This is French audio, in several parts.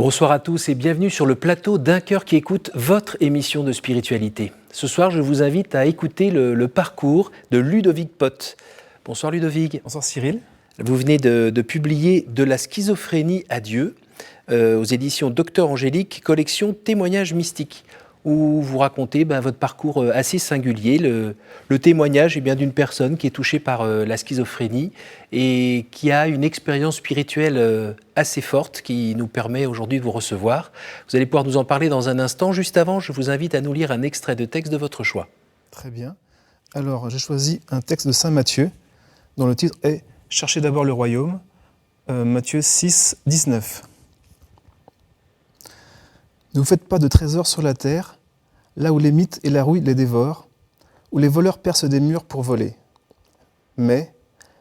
Bonsoir à tous et bienvenue sur le plateau d'Un cœur qui écoute, votre émission de spiritualité. Ce soir, je vous invite à écouter le parcours de Ludovic Pott. Bonsoir Ludovic. Bonsoir Cyril. Vous venez de publier De la schizophrénie à Dieu aux éditions Docteur Angélique, collection Témoignages mystiques, où vous racontez votre parcours assez singulier, le témoignage d'une personne qui est touchée par la schizophrénie et qui a une expérience spirituelle assez forte qui nous permet aujourd'hui de vous recevoir. Vous allez pouvoir nous en parler dans un instant. Juste avant, je vous invite à nous lire un extrait de texte de votre choix. Très bien. Alors, j'ai choisi un texte de Saint Matthieu, dont le titre est « Cherchez d'abord le royaume », Matthieu 6, 19. « Ne vous faites pas de trésors sur la terre, là où les mythes et la rouille les dévorent, où les voleurs percent des murs pour voler. Mais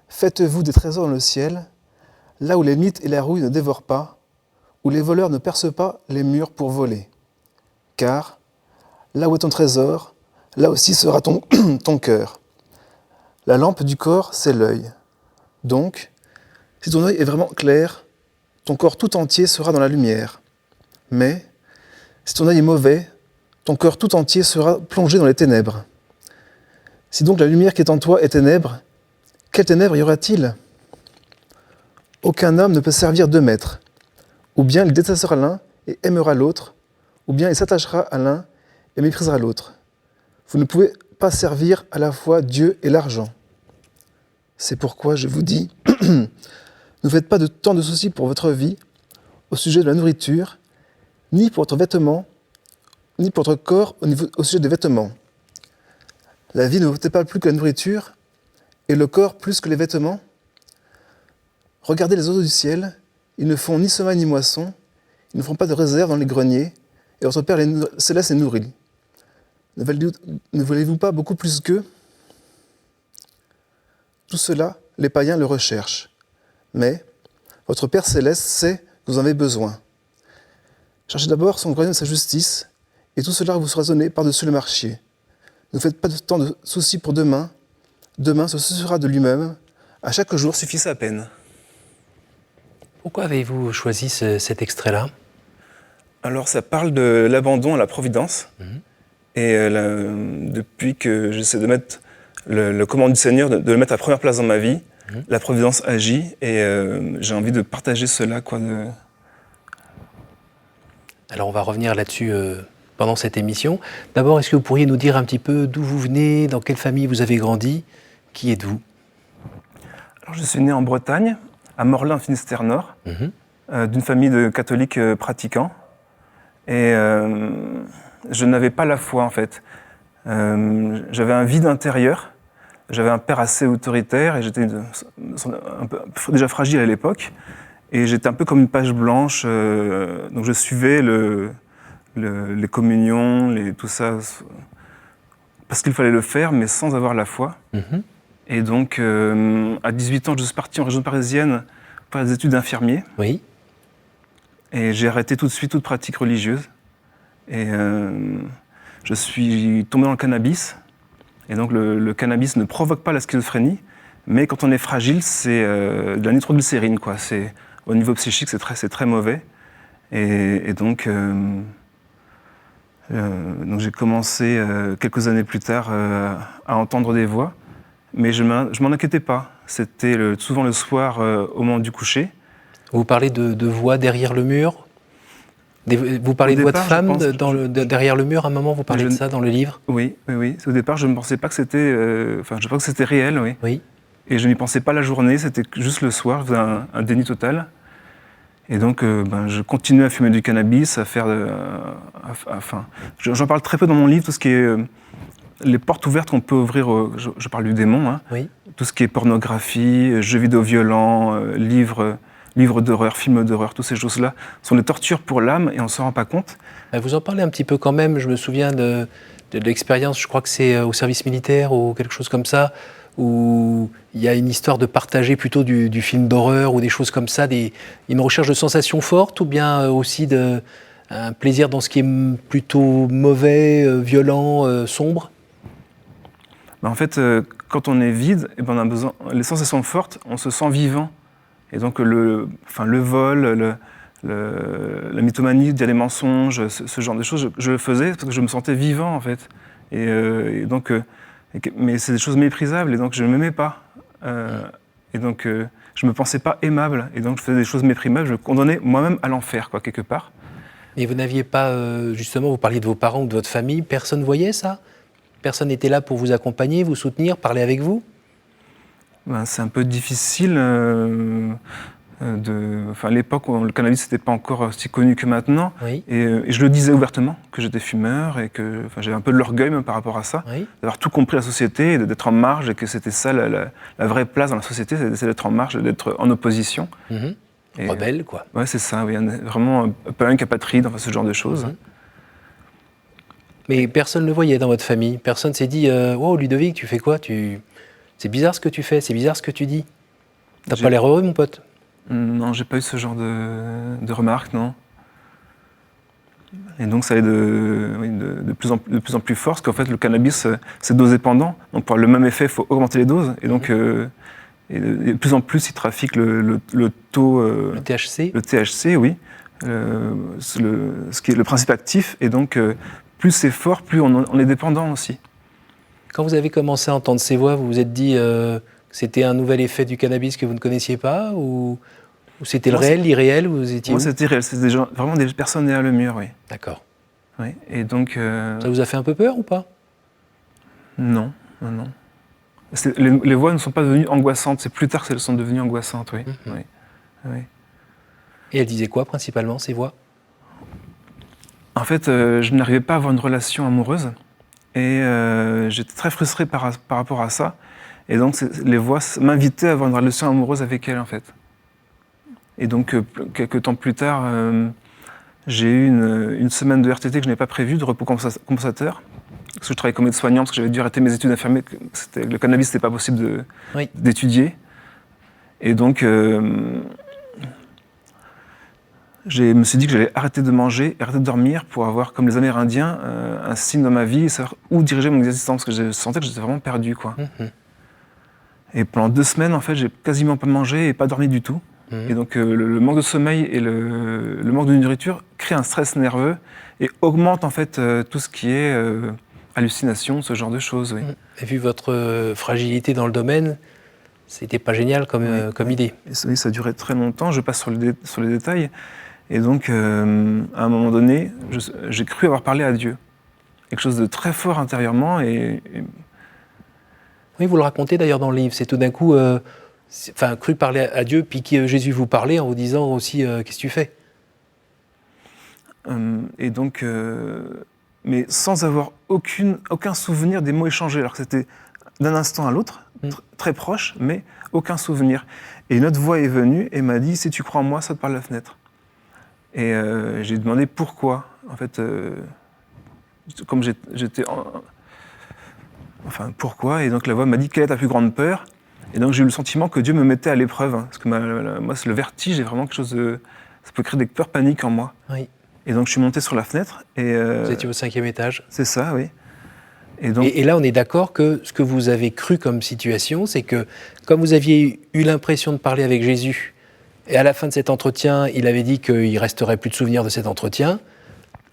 faites-vous des trésors dans le ciel, là où les mythes et la rouille ne dévorent pas, où les voleurs ne percent pas les murs pour voler. Car là où est ton trésor, là aussi sera ton cœur. La lampe du corps, c'est l'œil. Donc, si ton œil est vraiment clair, ton corps tout entier sera dans la lumière. Mais si ton œil est mauvais, ton cœur tout entier sera plongé dans les ténèbres. Si donc la lumière qui est en toi est ténèbre, quelle ténèbres y aura-t-il ? Aucun homme ne peut servir deux maîtres. Ou bien il détestera l'un et aimera l'autre, ou bien il s'attachera à l'un et méprisera l'autre. Vous ne pouvez pas servir à la fois Dieu et l'argent. C'est pourquoi je vous dis, ne faites pas de tant de soucis pour votre vie, au sujet de la nourriture, ni pour votre vêtement, ni pour votre corps au sujet des vêtements. La vie ne vaut pas plus que la nourriture, et le corps plus que les vêtements. Regardez les oiseaux du ciel, ils ne font ni semin ni moisson, ils ne font pas de réserve dans les greniers, et votre Père céleste les nourrit. Ne voulez-vous pas beaucoup plus qu'eux ? Tout cela, les païens le recherchent. Mais votre Père céleste sait que vous en avez besoin. Cherchez d'abord son royaume et sa justice, et tout cela vous sera donné par-dessus le marché. Ne faites pas de tant de soucis pour demain. Demain se suffira de lui-même. À chaque jour suffit sa peine. Pourquoi avez-vous choisi cet extrait-là ? Alors ça parle de l'abandon à la providence. Et depuis que j'essaie de mettre le commandement du Seigneur, de le mettre à la première place dans ma vie, la providence agit et j'ai envie de partager cela. Alors on va revenir là-dessus pendant cette émission. D'abord, est-ce que vous pourriez nous dire un petit peu d'où vous venez, dans quelle famille vous avez grandi ? Qui êtes-vous ? Alors je suis né en Bretagne, à Morlaix, Finistère Nord, d'une famille de catholiques pratiquants. Et je n'avais pas la foi en fait. J'avais un vide intérieur. J'avais un père assez autoritaire et j'étais un peu déjà fragile à l'époque. Et j'étais un peu comme une page blanche. Donc je suivais les communions, tout ça, parce qu'il fallait le faire, mais sans avoir la foi. Et donc, à 18 ans, je suis parti en région parisienne pour faire des études d'infirmier. Oui. Et j'ai arrêté tout de suite toute pratique religieuse. Et je suis tombé dans le cannabis. Et donc, le cannabis ne provoque pas la schizophrénie, mais quand on est fragile, c'est de la nitroglycérine, quoi. Au niveau psychique, c'est très mauvais. Et donc j'ai commencé quelques années plus tard à entendre des voix, mais je m'en inquiétais pas. C'était souvent le soir au moment du coucher. Vous parlez de voix derrière le mur ? Vous parlez de voix de femme derrière le mur, à un moment, vous parlez de ça dans le livre ? Oui. Au départ, je ne pensais pas que c'était... je pensais que c'était réel, oui. Oui. Et je n'y pensais pas la journée, c'était juste le soir, je faisais un déni total. Et donc, je continuais à fumer du cannabis, à faire... j'en parle très peu dans mon livre, tout ce qui est... les portes ouvertes qu'on peut ouvrir, je parle du démon, Oui. Tout ce qui est pornographie, jeux vidéo violents, livres d'horreur, films d'horreur, toutes ces choses-là sont des tortures pour l'âme et on ne s'en rend pas compte. Vous en parlez un petit peu quand même, je me souviens de l'expérience, je crois que c'est au service militaire ou quelque chose comme ça, où il y a une histoire de partager plutôt du film d'horreur ou des choses comme ça, une recherche de sensations fortes ou bien aussi un plaisir dans ce qui est plutôt mauvais, violent, sombre ? En fait, quand on est vide, on a besoin, les sensations fortes, on se sent vivant. Et donc le vol, la mythomanie, dire des mensonges, ce genre de choses, je le faisais parce que je me sentais vivant en fait. Mais c'est des choses méprisables et donc je ne m'aimais pas. Et donc je ne me pensais pas aimable et donc je faisais des choses méprisables, je me condamnais moi-même à l'enfer, quoi, quelque part. Et vous n'aviez pas, justement, vous parliez de vos parents ou de votre famille, personne ne voyait ça? Personne n'était là pour vous accompagner, vous soutenir, parler avec vous? Ben, c'est un peu difficile. À l'époque où le cannabis n'était pas encore si connu que maintenant, Oui. Et je le disais ouvertement, que j'étais fumeur et que j'avais un peu de l'orgueil même par rapport à ça, Oui. d'avoir tout compris la société, d'être en marge et que c'était ça la vraie place dans la société, c'est d'être en marge, d'être en opposition. Mhm. Et, Rebelle, quoi. ouais, c'est ça, oui, vraiment un punk, apatride, enfin, ce genre de choses. Mhm. Mais personne ne le voyait dans votre famille. Personne s'est dit wow, Ludovic, tu fais quoi? C'est bizarre ce que tu fais, c'est bizarre ce que tu dis. T'as pas l'air heureux, mon pote? Non, j'ai pas eu ce genre de remarques, non. Et donc ça allait de plus en plus fort, parce qu'en fait le cannabis c'est dose-dépendant, donc pour avoir le même effet il faut augmenter les doses, et donc et de plus en plus ils trafiquent le taux... Le THC? Le THC, oui, ce qui est le principe actif, et donc plus c'est fort, plus on est dépendant aussi. Quand vous avez commencé à entendre ces voix, vous vous êtes dit que c'était un nouvel effet du cannabis que vous ne connaissiez pas, ou c'était le réel, l'irréel, ou vous étiez Moi c'était réel, c'était vraiment des personnes derrière le mur, oui. D'accord. Oui. Et donc... Ça vous a fait un peu peur ou pas? Non. Les voix ne sont pas devenues angoissantes, c'est plus tard qu'elles sont devenues angoissantes, oui. Mm-hmm. Oui. Et elles disaient quoi principalement, ces voix? En fait, je n'arrivais pas à avoir une relation amoureuse et j'étais très frustré par rapport à ça. Et donc les voix m'invitaient à avoir une relation amoureuse avec elles, en fait. Et donc quelques temps plus tard, j'ai eu une semaine de RTT que je n'avais pas prévue, de repos compensateur, parce que je travaillais comme aide-soignant, parce que j'avais dû arrêter mes études d'infirmier, le cannabis n'était pas possible d'étudier. Et donc je me suis dit que j'allais arrêter de manger, arrêter de dormir pour avoir, comme les Amérindiens, un signe dans ma vie et savoir où diriger mon existence, parce que je sentais que j'étais vraiment perdu, quoi. Mm-hmm. Et pendant 2 semaines, en fait, j'ai quasiment pas mangé et pas dormi du tout. Mm-hmm. Et donc le manque de sommeil et le manque de nourriture crée un stress nerveux et augmente en fait tout ce qui est hallucination, ce genre de choses. Oui. Et vu votre fragilité dans le domaine, c'était pas génial comme idée. Oui, ça a duré très longtemps, je passe sur les détails. Et donc, à un moment donné, j'ai cru avoir parlé à Dieu. Quelque chose de très fort intérieurement. Oui, vous le racontez d'ailleurs dans le livre. C'est tout d'un coup, cru parler à Dieu, puis que Jésus vous parlait en vous disant aussi qu'est-ce que tu fais? Et donc, mais sans avoir aucun souvenir des mots échangés, alors que c'était d'un instant à l'autre, très proche, mais aucun souvenir. Et une autre voix est venue et m'a dit « Si tu crois en moi, saute par la fenêtre ». Et j'ai demandé pourquoi. En fait, comme j'étais... Enfin, pourquoi? Et donc la voix m'a dit « Quelle est ta plus grande peur ?» Et donc j'ai eu le sentiment que Dieu me mettait à l'épreuve. Hein, parce que moi, c'est le vertige, est vraiment quelque chose de... Ça peut créer des peurs paniques en moi. Oui. Et donc je suis monté sur la fenêtre. Et, vous étiez au 5e étage. C'est ça, oui. Et là, on est d'accord que ce que vous avez cru comme situation, c'est que comme vous aviez eu l'impression de parler avec Jésus, et à la fin de cet entretien, il avait dit qu'il ne resterait plus de souvenirs de cet entretien,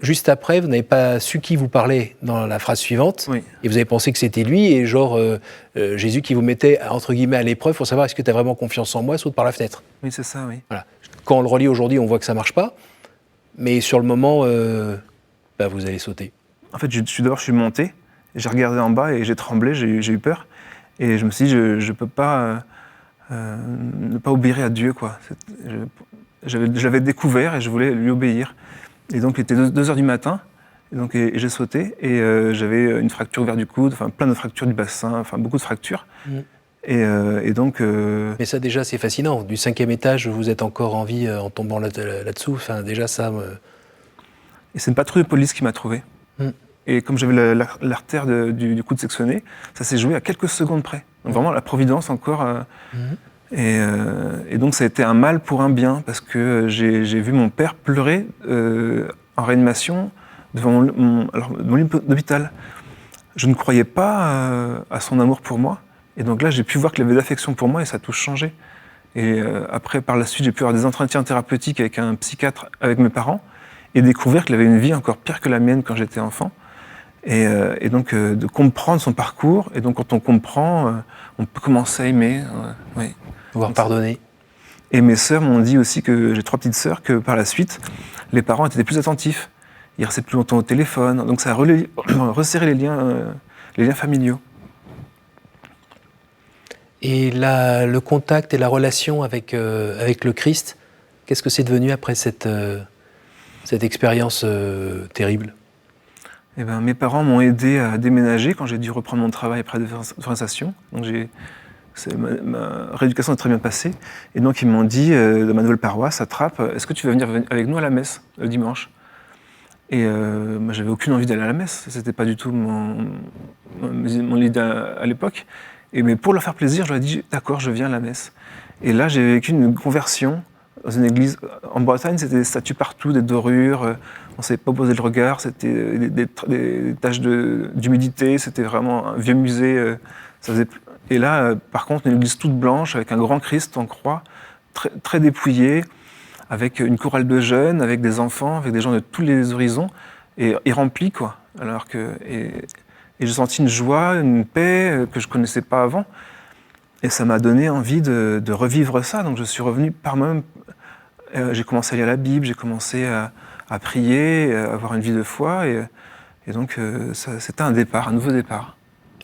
juste après, vous n'avez pas su qui vous parlait dans la phrase suivante, oui. Et vous avez pensé que c'était lui, et genre Jésus qui vous mettait, entre guillemets, à l'épreuve pour savoir est-ce que tu as vraiment confiance en moi, saute par la fenêtre. Oui, c'est ça, oui. Voilà. Quand on le relit aujourd'hui, on voit que ça ne marche pas, mais sur le moment, vous allez sauter. En fait, je suis monté, j'ai regardé en bas et j'ai tremblé, j'ai eu peur. Et je me suis dit, je ne peux pas ne pas obéir à Dieu, quoi. J'avais découvert et je voulais lui obéir. Et donc, il était 2 heures du matin, et j'ai sauté. Et j'avais une fracture au verre du coude, enfin plein de fractures du bassin, enfin beaucoup de fractures. Et donc... Mais ça, déjà, c'est fascinant. Du 5e étage, vous êtes encore en vie en tombant là-dessous. Enfin, déjà, ça... Et c'est une patrouille de police qui m'a trouvé. Et comme j'avais l'artère du coude sectionné, ça s'est joué à quelques secondes près. Donc vraiment, la providence encore. Et donc, ça a été un mal pour un bien, parce que j'ai vu mon père pleurer en réanimation devant mon lit d'hôpital. Je ne croyais pas à son amour pour moi. Et donc là, j'ai pu voir qu'il avait de l'affection pour moi et ça a tout changé. Et après, par la suite, j'ai pu avoir des entretiens thérapeutiques avec un psychiatre, avec mes parents, et découvrir qu'il avait une vie encore pire que la mienne quand j'étais enfant. Et donc, de comprendre son parcours. Et donc, quand on comprend, on peut commencer à aimer. Oui. Pouvoir pardonner. Et mes sœurs m'ont dit aussi, que j'ai 3 petites sœurs, que par la suite, les parents étaient plus attentifs. Ils restaient plus longtemps au téléphone. Donc, ça a resserré les liens familiaux. Et le contact et la relation avec le Christ, qu'est-ce que c'est devenu après cette expérience terrible? Eh ben, mes parents m'ont aidé à déménager quand j'ai dû reprendre mon travail après la déforestation. Donc ma rééducation est très bien passée. Et donc ils m'ont dit, dans ma nouvelle paroisse, à Trappes, est-ce que tu veux venir avec nous à la messe le dimanche? Et moi, j'avais aucune envie d'aller à la messe. C'était pas du tout mon idée à l'époque. Mais pour leur faire plaisir, je leur ai dit, d'accord, je viens à la messe. Et là, j'ai vécu une conversion dans une église. En Bretagne, c'était des statues partout, des dorures. On ne savait pas poser le regard. C'était des taches d'humidité. C'était vraiment un vieux musée. Et là, par contre, une église toute blanche, avec un grand Christ en croix, très, très dépouillé, avec une chorale de jeunes, avec des enfants, avec des gens de tous les horizons, et rempli, quoi. Et j'ai senti une joie, une paix que je ne connaissais pas avant. Et ça m'a donné envie de revivre ça. Donc je suis revenu par moi-même. J'ai commencé à lire la Bible, j'ai commencé à prier, à avoir une vie de foi. Et donc c'était un départ, un nouveau départ.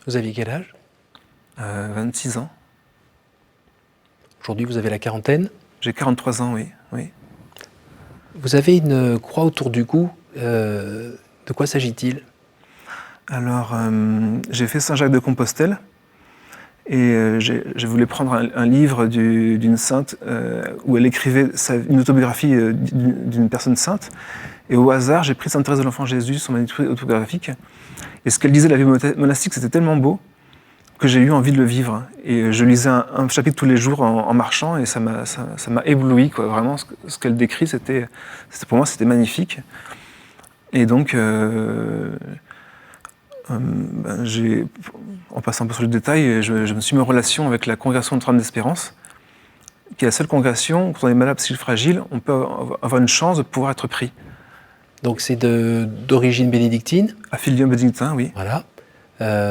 Vous aviez quel âge? 26 ans. Aujourd'hui, vous avez la quarantaine? J'ai 43 ans, oui. Vous avez une croix autour du cou. De quoi s'agit-il? Alors, j'ai fait Saint-Jacques-de-Compostelle et je voulais prendre un livre d'une sainte où elle écrivait une autobiographie d'une personne sainte. Et au hasard, j'ai pris Sainte Thérèse de l'Enfant Jésus, son manuscrit autobiographique. Et ce qu'elle disait de la vie monastique, c'était tellement beau que j'ai eu envie de le vivre. Et je lisais un chapitre tous les jours en marchant et ça m'a ébloui, quoi. Vraiment, ce qu'elle décrit, pour moi, c'était magnifique. Et donc, en passant un peu sur le détail, je me suis mis en relation avec la congrégation Notre-Dame d'Espérance, qui est la seule congrégation, quand on est malade psychique fragile, on peut avoir une chance de pouvoir être pris. Donc c'est d'origine bénédictine? Affilié bénédictin, oui. Voilà.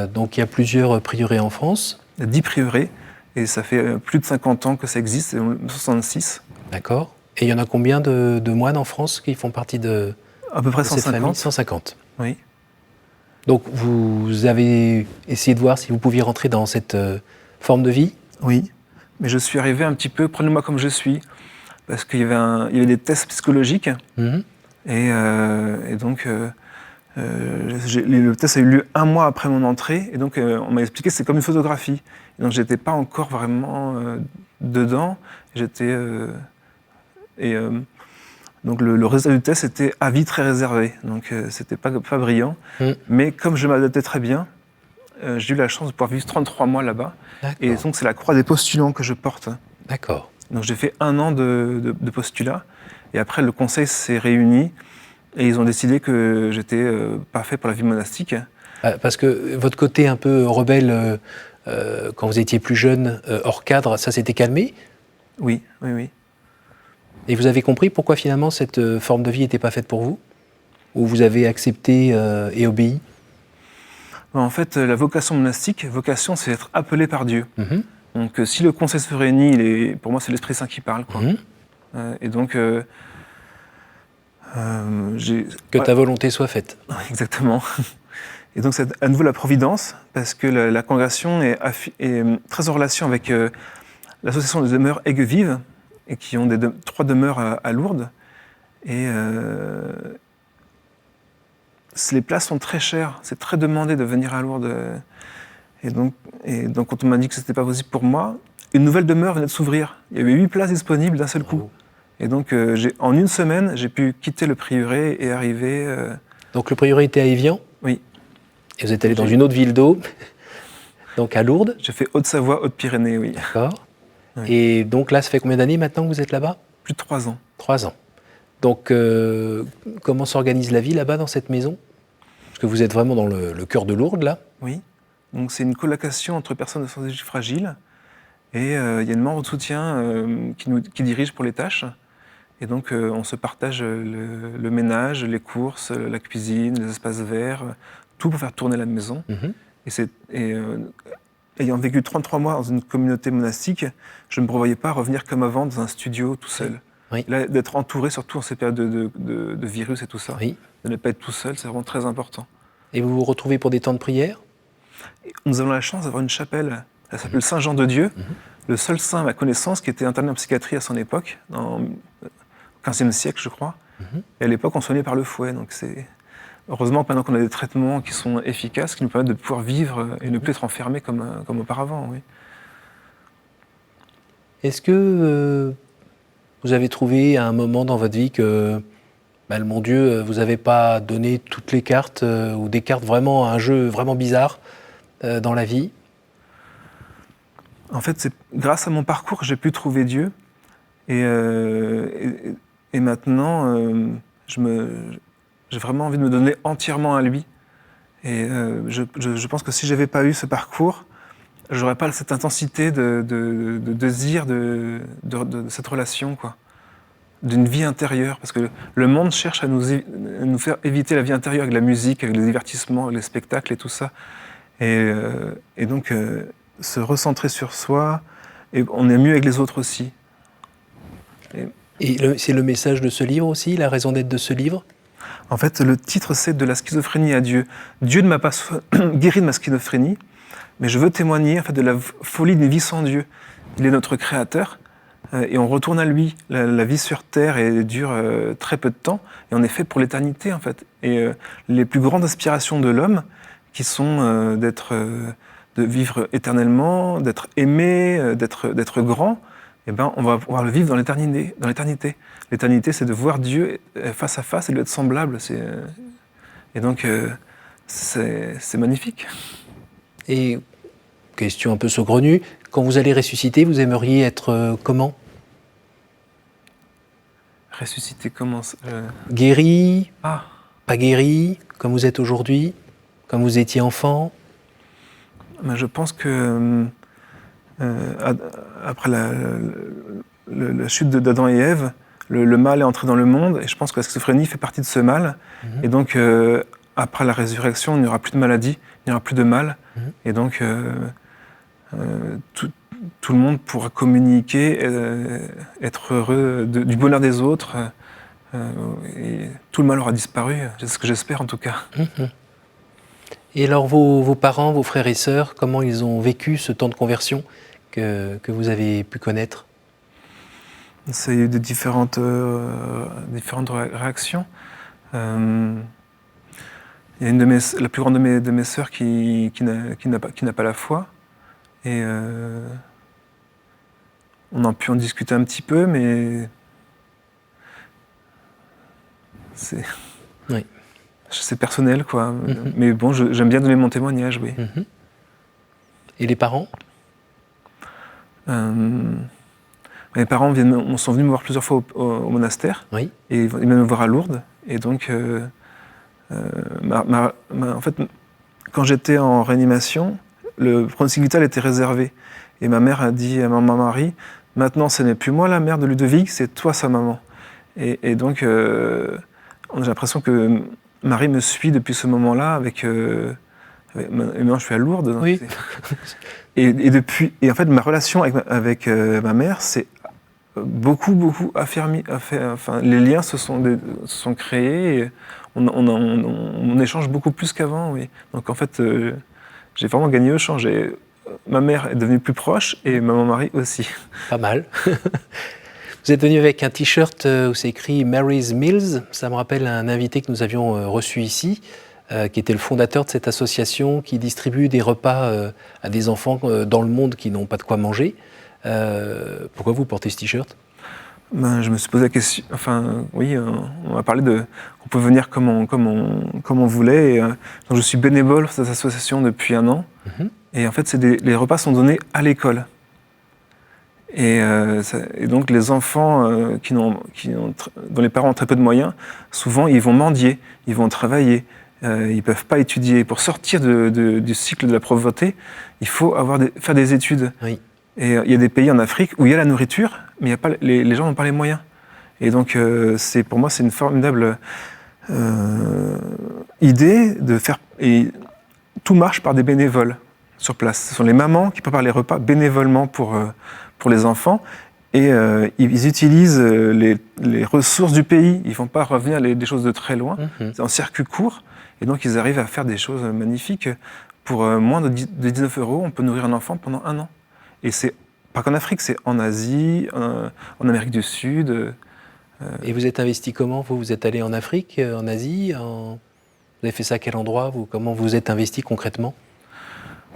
Donc il y a plusieurs prieurés en France. Il y a 10 prieurés, et ça fait plus de 50 ans que ça existe, c'est en 66. D'accord. Et il y en a combien de moines en France qui font partie de à peu près cette 150. famille? 150. Oui. Donc vous avez essayé de voir si vous pouviez rentrer dans cette forme de vie? Oui, mais je suis arrivé un petit peu, prenez-moi comme je suis, parce qu'il y avait des tests psychologiques, et donc le test a eu lieu 1 mois après mon entrée, et donc on m'a expliqué que c'est comme une photographie. Et donc j'étais pas encore vraiment dedans, donc le résultat du test était avis très réservé, donc c'était pas brillant. Mais comme je m'adaptais très bien, j'ai eu la chance de pouvoir vivre 33 mois là-bas. D'accord. Et donc c'est la croix des postulants que je porte. D'accord. Donc j'ai fait 1 an de postulat, et après le conseil s'est réuni, et ils ont décidé que j'étais pas fait pour la vie monastique. Parce que votre côté un peu rebelle, quand vous étiez plus jeune, hors cadre, ça s'était calmé? Oui. Et vous avez compris pourquoi finalement cette forme de vie n'était pas faite pour vous? Ou vous avez accepté et obéi? En fait, la vocation monastique, c'est être appelé par Dieu. Donc si le conseil se réunit, pour moi c'est l'Esprit Saint qui parle, quoi. Et donc... que ta volonté soit faite. Exactement. Et donc c'est à nouveau la providence, parce que la congrégation est très en relation avec l'association des demeures Aigues-Vives, et qui ont 3 demeures à Lourdes. Et les places sont très chères, c'est très demandé de venir à Lourdes. Et donc quand on m'a dit que ce n'était pas possible pour moi, une nouvelle demeure venait de s'ouvrir. Il y avait 8 places disponibles d'un seul coup. Et donc en 1 semaine, j'ai pu quitter le prieuré et arriver... Donc le prieuré était à Évian? Oui. Et vous êtes allé dans une autre ville d'eau, donc à Lourdes? J'ai fait Haute-Savoie, Haute-Pyrénées, oui. D'accord. Oui. Et donc là, ça fait combien d'années maintenant que vous êtes là-bas? Plus de 3 ans. 3 ans. Donc comment s'organise la vie là-bas dans cette maison? Parce que vous êtes vraiment dans le cœur de Lourdes, là. Oui. Donc c'est une colocation entre personnes de santé fragiles. Et il y a une membre de soutien qui dirige pour les tâches. Et donc, on se partage le ménage, les courses, la cuisine, les espaces verts, tout pour faire tourner la maison. Ayant vécu 33 mois dans une communauté monastique, je ne me prévoyais pas revenir comme avant dans un studio tout seul. Oui. Là, d'être entouré, surtout en ces périodes de virus et tout ça, Oui. de ne pas être tout seul, c'est vraiment très important. Et vous vous retrouvez pour des temps de prière? Nous avons la chance d'avoir une chapelle, elle s'appelle Saint-Jean-de-Dieu, le seul saint à ma connaissance qui était interné en psychiatrie à son époque, au XVe siècle, je crois. Et à l'époque, on soignait par le fouet. Donc heureusement, maintenant qu'on a des traitements qui sont efficaces, qui nous permettent de pouvoir vivre et ne plus être enfermés comme auparavant. Oui. Est-ce que vous avez trouvé à un moment dans votre vie que, le bon Dieu, vous n'avez pas donné toutes les cartes ou des cartes vraiment, un jeu vraiment bizarre dans la vie? En fait, c'est grâce à mon parcours que j'ai pu trouver Dieu. Et maintenant, j'ai vraiment envie de me donner entièrement à lui. Et je pense que si je n'avais pas eu ce parcours, je n'aurais pas cette intensité de désir de cette relation, quoi. D'une vie intérieure. Parce que le monde cherche à nous faire éviter la vie intérieure avec la musique, avec les divertissements, avec les spectacles et tout ça. Et donc, se recentrer sur soi, et on est mieux avec les autres aussi. Et c'est le message de ce livre aussi, la raison d'être de ce livre? En fait, le titre, c'est « De la schizophrénie à Dieu ». Dieu ne m'a pas guéri de ma schizophrénie, mais je veux témoigner en fait, de la folie d'une vie sans Dieu. Il est notre créateur, et on retourne à lui. La vie sur Terre dure très peu de temps, et on est fait pour l'éternité, en fait. Et les plus grandes aspirations de l'homme, qui sont de vivre éternellement, d'être aimé, d'être grand, eh ben, on va pouvoir le vivre dans l'éternité. L'éternité, c'est de voir Dieu face à face et de lui être semblable. Et donc, c'est magnifique. Et, question un peu saugrenue, quand vous allez ressusciter, vous aimeriez être comment? Ressusciter comment Guéri? Pas guéri, comme vous êtes aujourd'hui? Comme vous étiez enfant? Ben, je pense que après la chute d'Adam et Ève, le mal est entré dans le monde, et je pense que la schizophrénie fait partie de ce mal. Et donc, après la résurrection, il n'y aura plus de maladie, il n'y aura plus de mal. Et donc, tout le monde pourra communiquer, être heureux du bonheur des autres. Et tout le mal aura disparu, c'est ce que j'espère en tout cas. Et alors vos parents, vos frères et sœurs, comment ils ont vécu ce temps de conversion que vous avez pu connaître? Ça a eu de différentes réactions. Il y a la plus grande de mes sœurs qui n'a pas la foi. Et on a pu en discuter un petit peu, mais c'est personnel, quoi. Mais bon, j'aime bien donner mon témoignage, oui. Et les parents? Mes parents sont venus me voir plusieurs fois au monastère. Oui. Et ils viennent me voir à Lourdes. Et donc, en fait, quand j'étais en réanimation, le pronostic vital était réservé. Et ma mère a dit à ma Marie, « Maintenant, ce n'est plus moi la mère de Ludovic, c'est toi sa maman. » Et donc, j'ai l'impression que Marie me suit depuis ce moment-là maintenant, je suis à Lourdes. Donc oui. Et en fait, ma relation avec ma mère, c'est beaucoup affermi. Enfin, les liens se sont créés. Et on échange beaucoup plus qu'avant. Oui. Donc en fait, j'ai vraiment gagné au change. Ma mère est devenue plus proche et maman Marie aussi. Pas mal. Vous êtes venu avec un t-shirt où c'est écrit Mary's Meals. Ça me rappelle un invité que nous avions reçu ici, qui était le fondateur de cette association qui distribue des repas à des enfants dans le monde qui n'ont pas de quoi manger. Pourquoi vous portez ce t-shirt? Je me suis posé la question. Enfin, oui, on a parlé qu'on peut venir comme on voulait. Donc je suis bénévole pour cette association depuis 1 an. Et en fait, les repas sont donnés à l'école. Et donc les enfants dont les parents ont très peu de moyens, souvent ils vont mendier, ils vont travailler, ils ne peuvent pas étudier. Pour sortir du cycle de la pauvreté, il faut faire des études. Oui. Et il y a des pays en Afrique où il y a la nourriture, mais il y a pas, les gens n'ont pas les moyens. Et donc, pour moi, c'est une formidable idée de faire... Et tout marche par des bénévoles sur place. Ce sont les mamans qui préparent les repas bénévolement pour les enfants. Et ils utilisent les ressources du pays. Ils ne font pas revenir des choses de très loin. C'est en circuit court. Et donc, ils arrivent à faire des choses magnifiques. Pour moins de 19 €, on peut nourrir un enfant pendant 1 an. Et c'est pas qu'en Afrique, c'est en Asie, en Amérique du Sud. Et vous êtes investi comment? Vous êtes allé en Afrique, en Asie Vous avez fait ça à quel endroit? Comment vous êtes investi concrètement?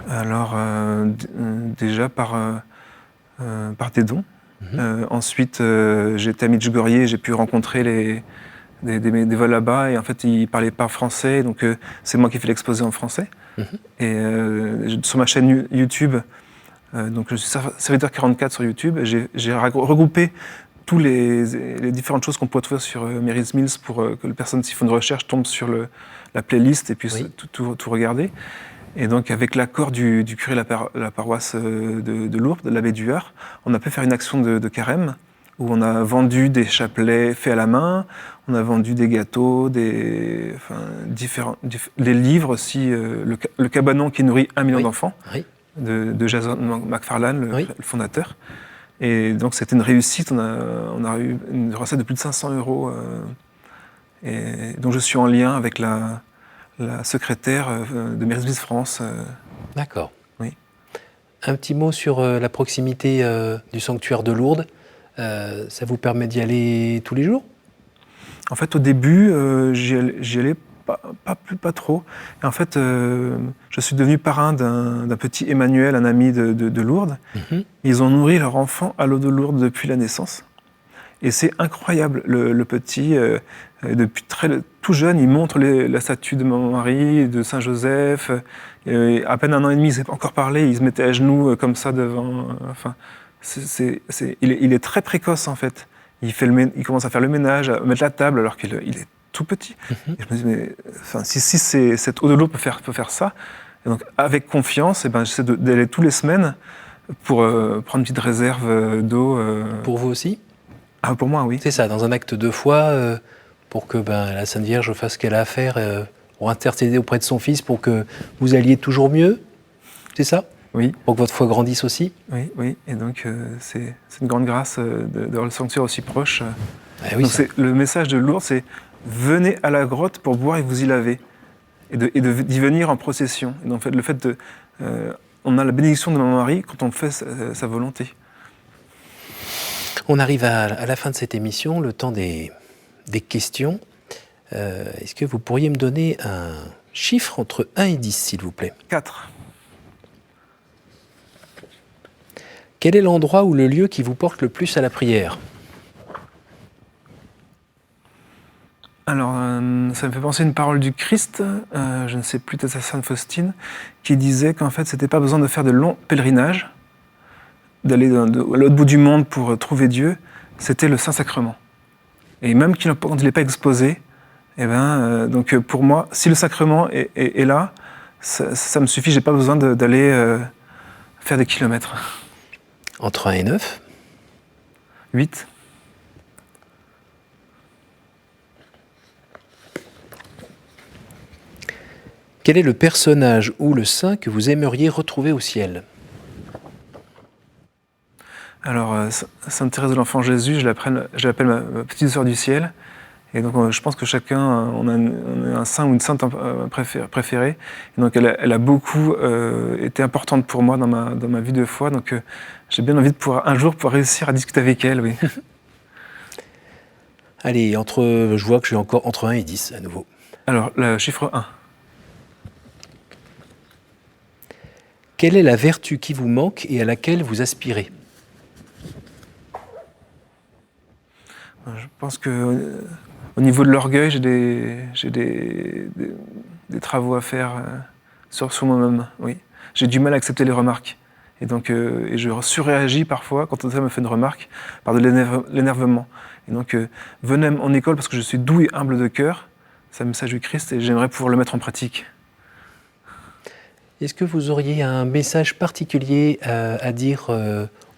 Alors, déjà par des dons. Ensuite, j'étais à Medjugorje, j'ai pu rencontrer des vols là-bas, et en fait, ils ne parlaient pas français, donc c'est moi qui fais l'exposé en français. Et sur ma chaîne YouTube, donc je suis serviteur 44 sur YouTube, j'ai regroupé toutes les différentes choses qu'on pourrait trouver sur Mary's Mills pour que les personnes, s'ils font une recherche, tombent sur la playlist et puissent tout regarder. Et donc, avec l'accord du curé de la paroisse de Lourdes, de l'abbé Duhart, on a pu faire une action de carême où on a vendu des chapelets faits à la main, on a vendu des gâteaux, des livres aussi, le cabanon qui nourrit 1 million d'enfants, de Jason McFarlane, le fondateur. Et donc, c'était une réussite, on a eu une recette de plus de 500 €. Et donc, je suis en lien avec la secrétaire de Mary's Mills France. D'accord. Oui. Un petit mot sur la proximité du sanctuaire de Lourdes. Ça vous permet d'y aller tous les jours? En fait, au début, j'y allais pas trop. Et en fait, je suis devenu parrain d'un petit Emmanuel, un ami de Lourdes. Ils ont nourri leur enfant à l'eau de Lourdes depuis la naissance. Et c'est incroyable, le petit, depuis tout jeune, il montre la statue de Maman Marie, de Saint Joseph. À peine 1 an et demi, il ne sait pas encore parler, il se mettait à genoux comme ça devant. Enfin, il est très précoce en fait. Il commence à faire le ménage, à mettre la table alors qu'il est tout petit. Et je me dis, mais si cette eau de l'eau peut faire ça, et donc avec confiance, j'essaie d'aller tous les semaines pour prendre une petite réserve d'eau. Pour vous aussi? Ah, pour moi, oui. C'est ça, dans un acte de foi, pour que la Sainte Vierge fasse ce qu'elle a à faire, pour intercéder auprès de son Fils, pour que vous alliez toujours mieux. C'est ça? Oui. Pour que votre foi grandisse aussi? Oui. Et donc, c'est une grande grâce d'avoir le sanctuaire aussi proche. Oui, donc, le message de Lourdes, c'est venez à la grotte pour boire et vous y laver. Et d'y venir en procession. Et donc, le fait on a la bénédiction de Maman Marie quand on fait sa volonté. On arrive à la fin de cette émission, le temps des questions. Est-ce que vous pourriez me donner un chiffre entre 1 et 10, s'il vous plaît? 4. Quel est l'endroit ou le lieu qui vous porte le plus à la prière? Alors, ça me fait penser à une parole du Christ, je ne sais plus, peut-être à Sainte Faustine, qui disait qu'en fait, c'était pas besoin de faire de longs pèlerinages, d'aller à l'autre bout du monde pour trouver Dieu, c'était le Saint-Sacrement. Et même quand il n'est pas exposé, donc pour moi, si le sacrement est là, ça me suffit, j'ai pas besoin d'aller faire des kilomètres. Entre 1 et 9? 8. Quel est le personnage ou le saint que vous aimeriez retrouver au ciel? Alors, Sainte Thérèse de l'Enfant Jésus, je l'appelle ma petite sœur du ciel. Et donc, je pense que chacun, on a un saint ou une sainte préférée. Et donc, elle a beaucoup été importante pour moi dans ma vie de foi. Donc, j'ai bien envie un jour pouvoir réussir à discuter avec elle, oui. Allez, je vois que je suis encore entre 1 et 10 à nouveau. Alors, le chiffre 1. Quelle est la vertu qui vous manque et à laquelle vous aspirez? Je pense que au niveau de l'orgueil, j'ai des travaux à faire sur moi-même. Oui, j'ai du mal à accepter les remarques, et donc je surréagis parfois quand on me fait une remarque par de l'énervement. Et donc venez en école parce que je suis doux et humble de cœur. C'est un message du Christ et j'aimerais pouvoir le mettre en pratique. Est-ce que vous auriez un message particulier à dire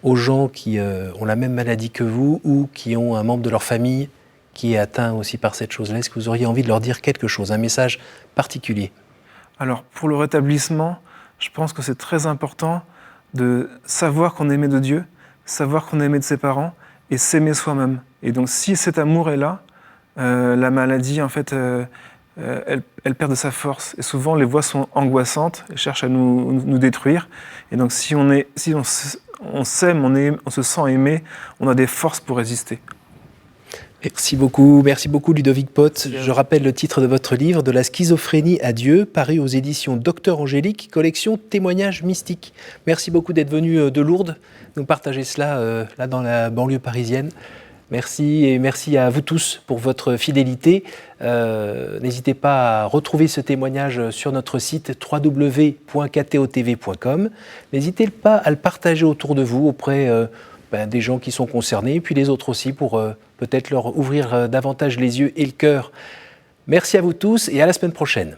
aux gens qui ont la même maladie que vous ou qui ont un membre de leur famille qui est atteint aussi par cette chose-là? Est-ce que vous auriez envie de leur dire quelque chose, un message particulier? Alors, pour le rétablissement, je pense que c'est très important de savoir qu'on est aimé de Dieu, savoir qu'on est aimé de ses parents et s'aimer soi-même. Et donc, si cet amour est là, la maladie, en fait, elle perd de sa force. Et souvent, les voix sont angoissantes, elles cherchent à nous détruire. Et donc, si on s'aime, on se sent aimé, on a des forces pour résister. Merci beaucoup Ludovic Pott. Je rappelle le titre de votre livre, De la schizophrénie à Dieu, paru aux éditions Docteur Angélique, collection Témoignages mystiques. Merci beaucoup d'être venu de Lourdes, nous partager cela là dans la banlieue parisienne. Merci et merci à vous tous pour votre fidélité. N'hésitez pas à retrouver ce témoignage sur notre site www.ktotv.com. N'hésitez pas à le partager autour de vous auprès des gens qui sont concernés et puis les autres aussi pour peut-être leur ouvrir davantage les yeux et le cœur. Merci à vous tous et à la semaine prochaine.